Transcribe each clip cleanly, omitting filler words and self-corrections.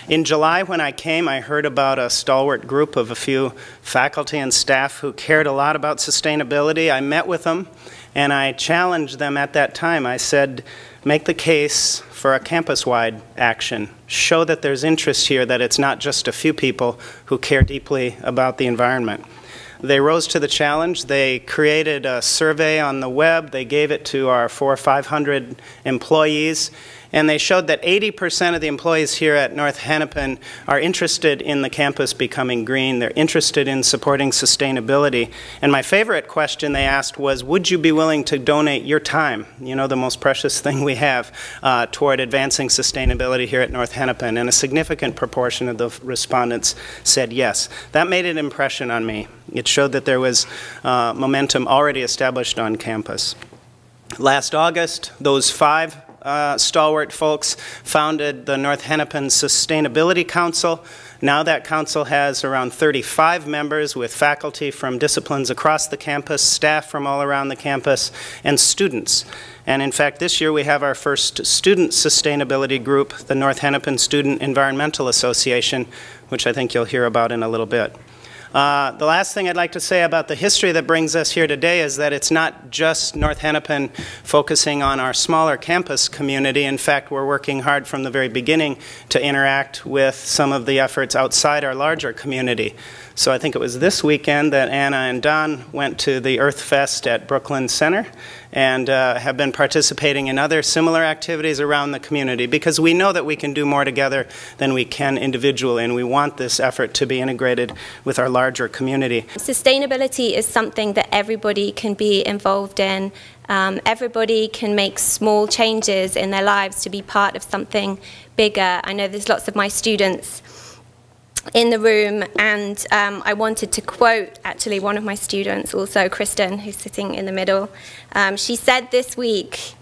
In July, when I came, I heard about a stalwart group of a few faculty and staff who cared a lot about sustainability. I met with them, and I challenged them at that time. I said, make the case for a campus-wide action. Show that there's interest here, that it's not just a few people who care deeply about the environment. They rose to the challenge. They created a survey on the web. They gave it to our 400 or 500 employees. And they showed that 80% of the employees here at North Hennepin are interested in the campus becoming green. They're interested in supporting sustainability. And my favorite question they asked was, would you be willing to donate your time, you know, the most precious thing we have, toward advancing sustainability here at North Hennepin? And a significant proportion of the respondents said yes. That made an impression on me. It showed that there was momentum already established on campus. Last August, those 5 stalwart folks founded the North Hennepin Sustainability Council. Now that council has around 35 members with faculty from disciplines across the campus, staff from all around the campus, and students. And in fact, this year we have our first student sustainability group, the North Hennepin Student Environmental Association, which I think you'll hear about in a little bit. The last thing I'd like to say about the history that brings us here today is that it's not just North Hennepin focusing on our smaller campus community. In fact, we're working hard from the very beginning to interact with some of the efforts outside our larger community. So I think it was this weekend that Anna and Don went to the Earth Fest at Brooklyn Center and have been participating in other similar activities around the community, because we know that we can do more together than we can individually, and we want this effort to be integrated with our larger community. Sustainability is something that everybody can be involved in. Everybody can make small changes in their lives to be part of something bigger. I know there's lots of my students in the room, and I wanted to quote actually one of my students, also Kristen, who's sitting in the middle. She said this week,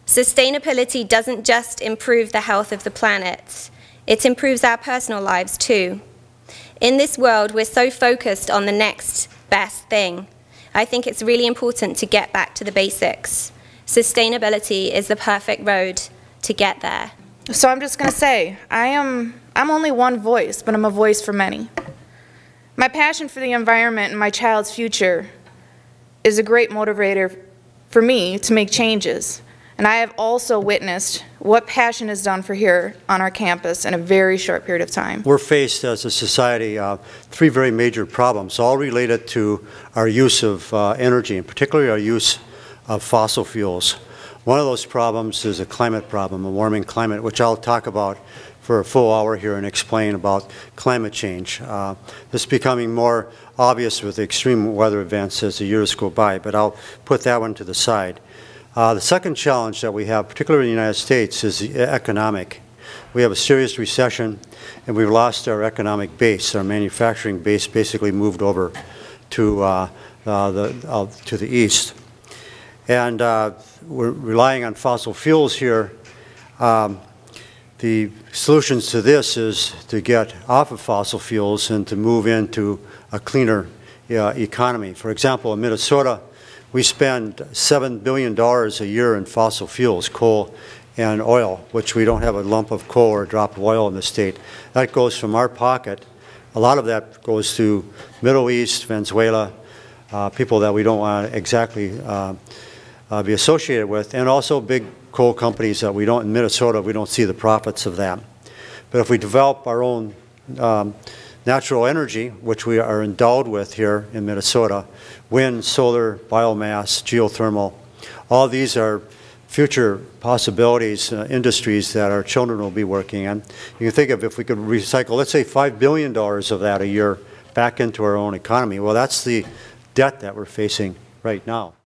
"Sustainability doesn't just improve the health of the planet, it improves our personal lives too. In this world, we're so focused on the next best thing. I think it's really important to get back to the basics. Sustainability is the perfect road to get there." So I'm just going to say, I'm only one voice, but I'm a voice for many. My passion for the environment and my child's future is a great motivator for me to make changes. And I have also witnessed what passion has done for here on our campus in a very short period of time. We're faced as a society 3 very major problems, all related to our use of energy, and particularly our use of fossil fuels. One of those problems is a climate problem, a warming climate, which I'll talk about for a full hour here and explain about climate change. This is becoming more obvious with extreme weather events as the years go by, but I'll put that one to the side. The second challenge that we have, particularly in the United States, is economic. We have a serious recession, and we've lost our economic base. Our manufacturing base basically moved over to the east. And we're relying on fossil fuels here. The solutions to this is to get off of fossil fuels and to move into a cleaner economy. For example, in Minnesota, we spend $7 billion a year in fossil fuels, coal and oil, which we don't have a lump of coal or a drop of oil in the state. That goes from our pocket. A lot of that goes to Middle East, Venezuela, people that we don't want to exactly be associated with, and also big coal companies that we don't, in Minnesota, we don't see the profits of them. But if we develop our own natural energy, which we are endowed with here in Minnesota, wind, solar, biomass, geothermal, all these are future possibilities, industries that our children will be working in. You can think of if we could recycle, let's say $5 billion of that a year back into our own economy. Well, that's the debt that we're facing right now.